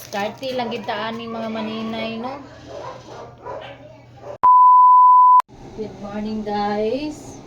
Diskarte lang kita ani mga maninay, no? Good morning, guys.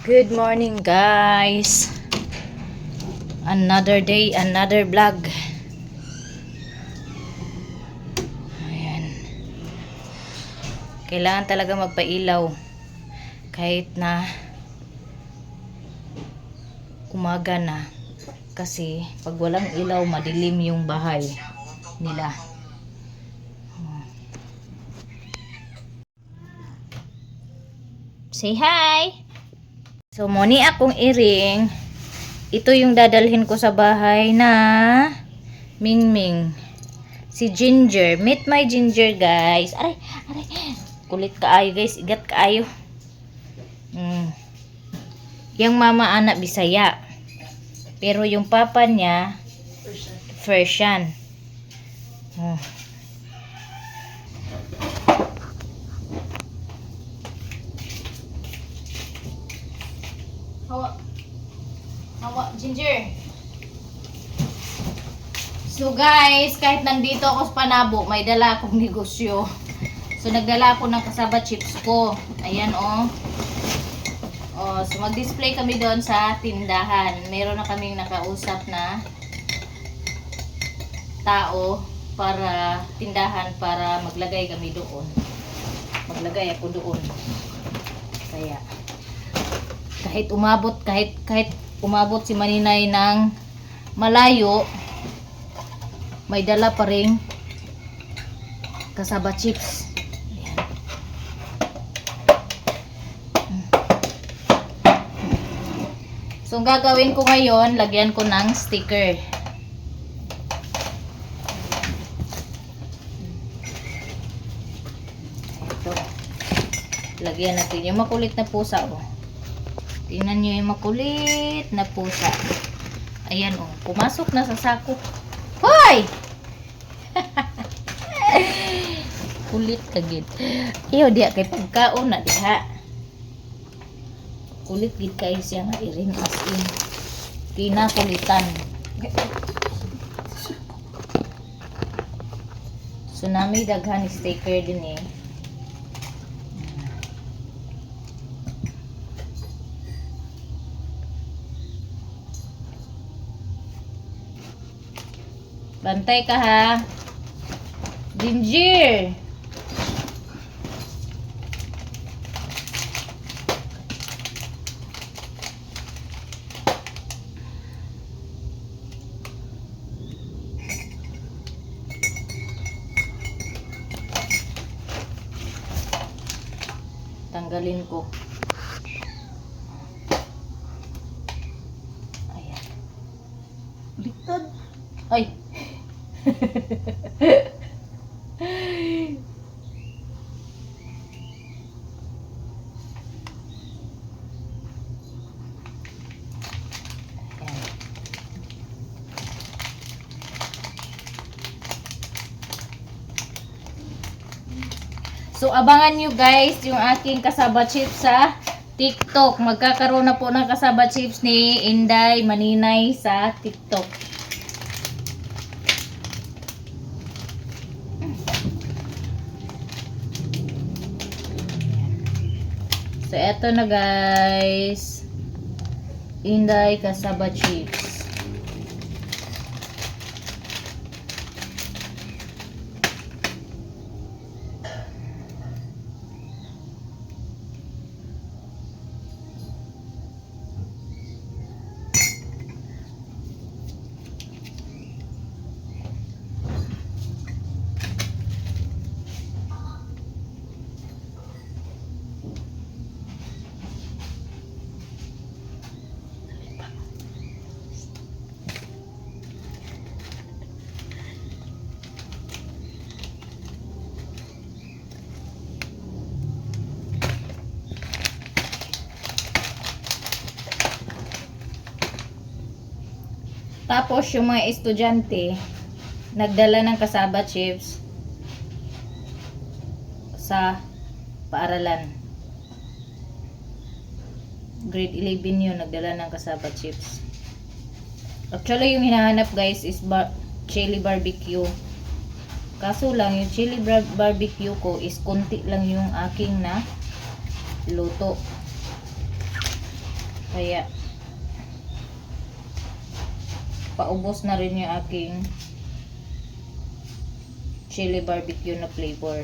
Good morning, guys. Another day, another vlog. Ayan. Kailangan talaga magpailaw kahit na umaga na, kasi pag walang ilaw madilim yung bahay nila. Say hi. So muni akong iring. Ito yung dadalhin ko sa bahay na Mingming. Si Ginger. Meet my Ginger, guys. Aray, aray. Kulit kaayo, guys. Igat kaayo. Yung mama anak Bisaya. Pero yung papa niya Persian. Hawa. Hawa, Ginger. So guys, kahit nandito ako sa Panabo, may dala akong negosyo. So nagdala ako ng kasaba chips ko. Ayan oh. Oh, so mag-display kami doon sa tindahan. Meron na kaming nakausap na tao para tindahan para maglagay kami doon. Maglagay ako doon. Kaya kahit umabot si Maninay ng malayo, may dala pa ring kasaba chips. So, ang gagawin ko ngayon, lagyan ko ng sticker. Ito. Lagyan natin yung makulit na pusa, oh. Tingnan nyo yung makulit na pusa. Ayan, oh. Pumasok na sa sako. Hoy! Kulit kagid. Iyo, diya kay pagkaon na diha. Kulit gid kayo siya nga iring as in. Kinakulitan. So, nami daghan sticker din eh. Bantay ka ha. Ginger. Tanggalin ko. Ayan. Liktad. Ay. So abangan nyo guys yung aking kasaba chips sa TikTok. Magkakaroon na po ng kasaba chips ni Inday Maninay sa TikTok. So, eto na guys. Inday kasaba chips. Tapos yung mga estudyante nagdala ng kasaba chips sa paaralan. Grade 11 yun, nagdala ng kasaba chips. Actually yung hinahanap guys is chili barbecue. Kaso lang yung chili barbecue ko is konti lang yung aking na luto. Kaya paubos na rin yung aking chili barbecue na flavor.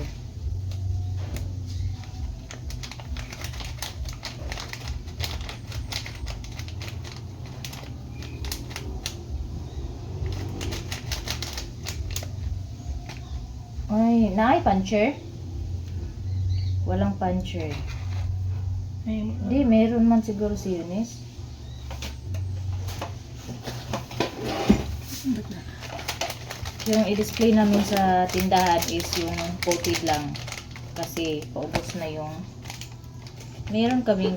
Ay, naay puncher? Walang puncher. Hindi, meron man siguro si Eunice. Yung i-display namin sa tindahan is yung coated lang. Kasi paubos na yung meron kaming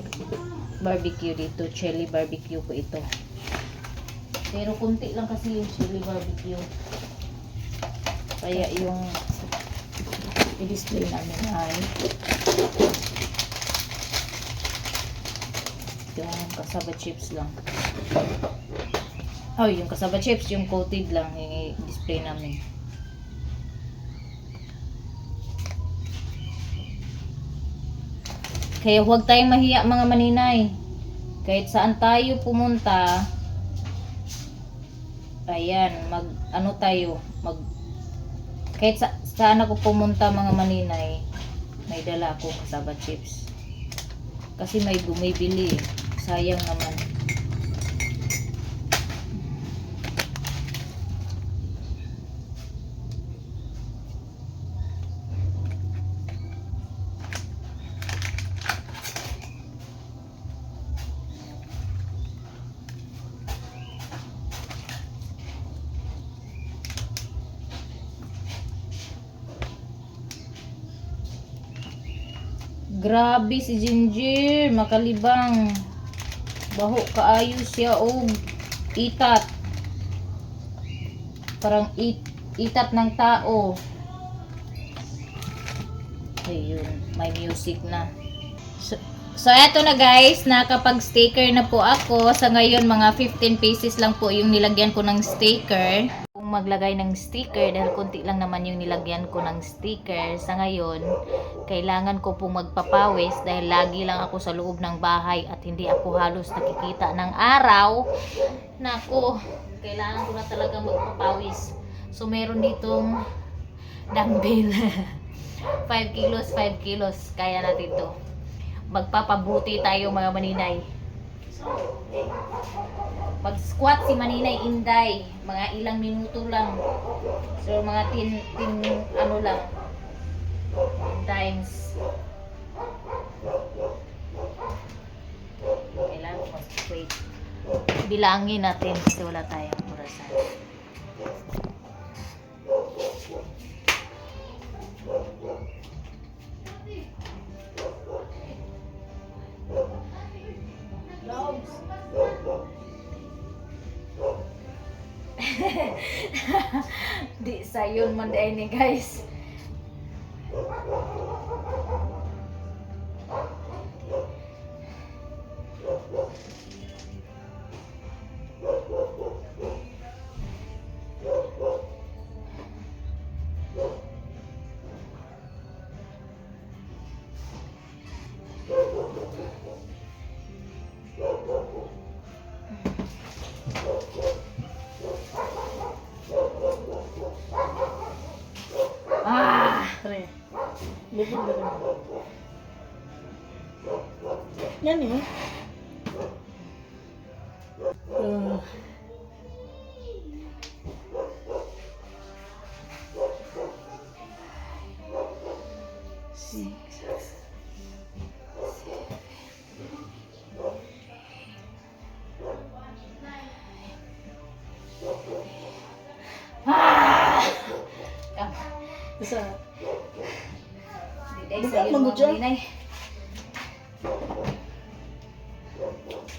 barbecue dito. Chili barbecue ko ito. Pero kunti lang kasi yung chili barbecue. Kaya yung i-display namin ay yung kasaba chips lang. Oh, yung kasaba chips, yung coated lang yung i-display namin. Kaya huwag tayong mahiya mga maninay. Kahit saan tayo pumunta, ayan, kahit saan ako pumunta mga maninay, may dala akong kasaba chips. Kasi may bumibili, sayang naman. Grabe si Ginger, makalibang. Baho kaayo siya og itat. Parang itat ng tao. Ayun, may music na. So eto na guys, nakapag-sticker na po ako. Sa ngayon, mga 15 pieces lang po yung nilagyan ko ng sticker. Kung maglagay ng sticker, dahil konti lang naman yung nilagyan ko ng sticker. Sa ngayon, kailangan ko pong magpapawis dahil lagi lang ako sa loob ng bahay at hindi ako halos nakikita ng araw. Naku, kailangan ko na talaga magpapawis. So meron ditong dumbbell. 5 kilos, 5 kilos. Kaya natin to. Magpapabuti tayo mga maninay. Pag squat si Maninay Inday, mga ilang minuto lang. So mga 10 ano lang times. Kailangan ko mag-wait. Bilangin natin kasi wala tayong orasan. Di sayon man day ni guys. Tre. Lubog na rin. Yan eh. Uh, six. Isa. Bukat man gud siya.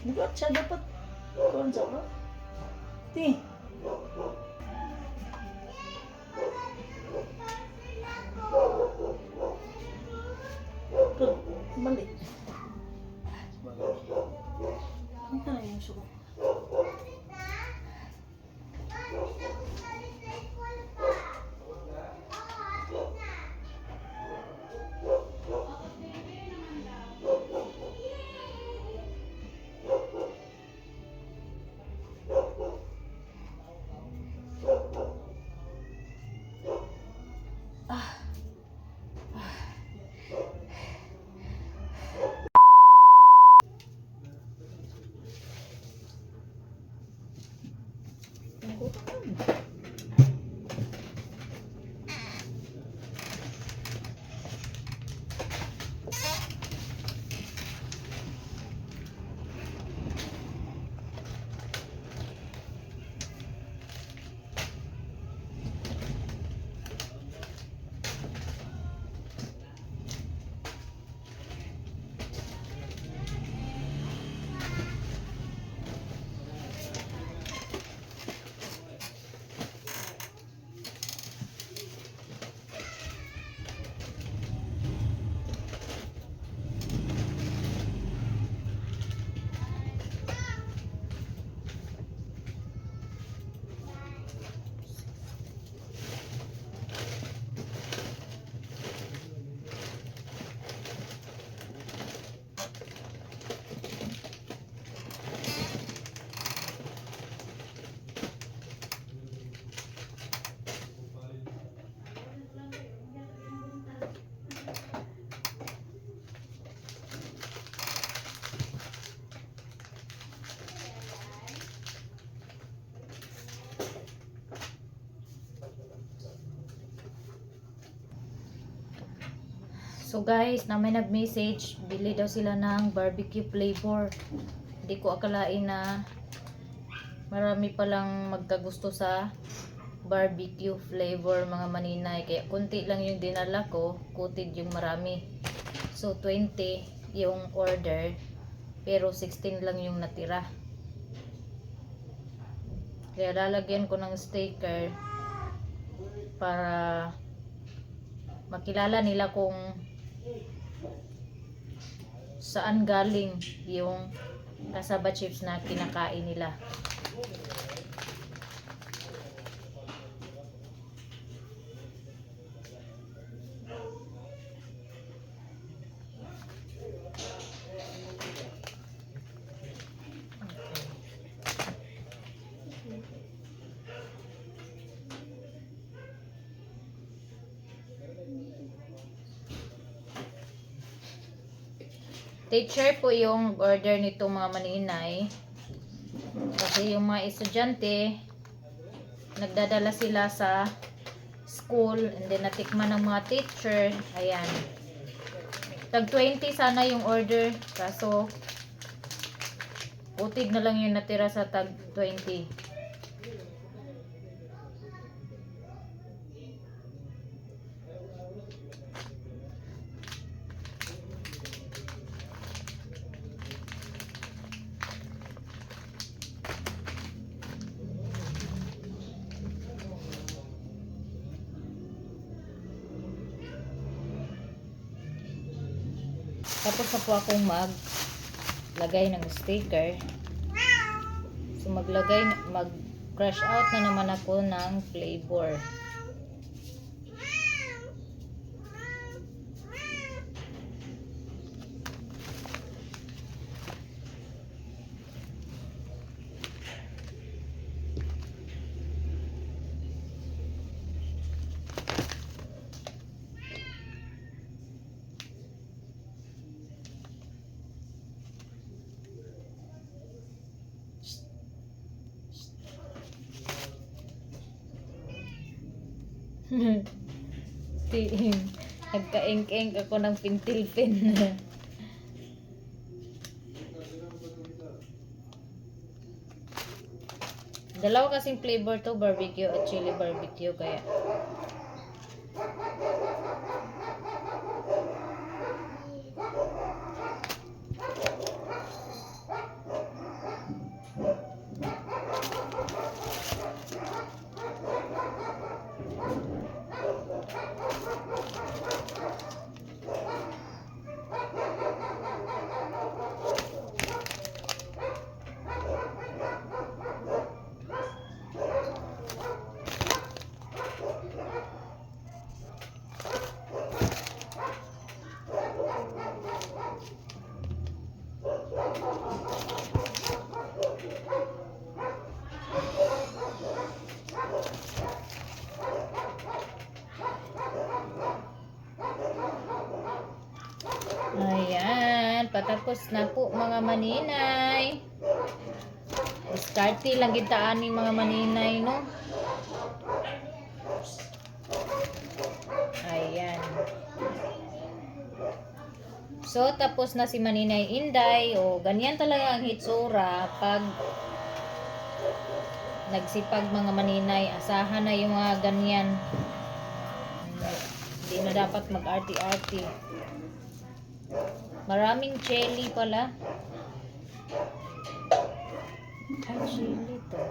Bukat siya dapat. Kuan sa ba? Ti. Mali. Ano ka yung suko? So guys, na may nag-message, bili daw sila ng barbecue flavor. Hindi ko akalain na marami palang magkagusto sa barbecue flavor mga maninay. Kaya kunti lang yung dinala ko, kutid yung marami. So 20 yung order, pero 16 lang yung natira. Kaya lalagyan ko ng sticker para makilala nila kung saan galing yung cassava chips na kinakain nila. Teacher po yung order nito mga maninay. Kasi yung mga estudyante, nagdadala sila sa school and then natikman ng mga teacher. Ayan. Tag 20 sana yung order. Kaso, utig na lang yung natira sa tag 20. Tapos na po akong maglagay ng sticker. So mag-crush out na naman ako ng flavor. Tiim. Nagkaeng-eng ako ng pintilpin. Dalawa kasing flavor to, barbecue at chili barbecue kaya. Ayan, patapos na po mga maninay. Diskarte lang gitaan ni mga maninay, no? Ayan. So, tapos na si Maninay Inday. O, ganyan talaga ang hitsura pag nagsipag mga maninay. Asahan na yung mga ganyan. Hindi na dapat mag-arty-arty. Maraming chili pala. Ay, chili to.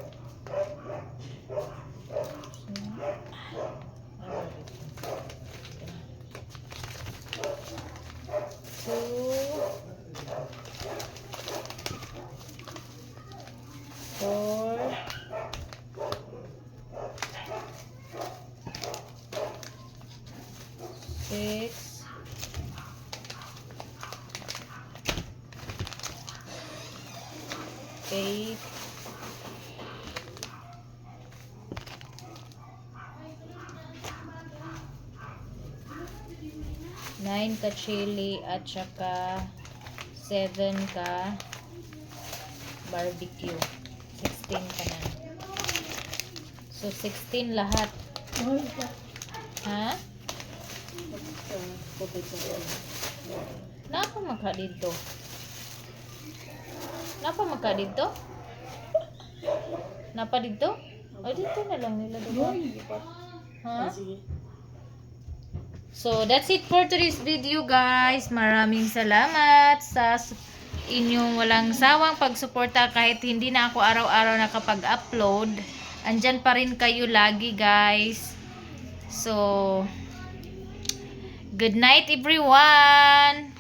Two, 4, 6, 8, 9 ka chili at saka 7 ka barbecue. 16 ka na. So 16 lahat. Ay, pa. Ha? Kopi ko. Napa maka dito? Napa maka dito? Napa dito? O dito na lang nila diba? Ay, pa. Ha? Sige. So, that's it for today's video, guys. Maraming salamat sa inyong walang sawang pagsuporta kahit hindi na ako araw-araw nakapag-upload. Andyan pa rin kayo lagi, guys. So, good night, everyone!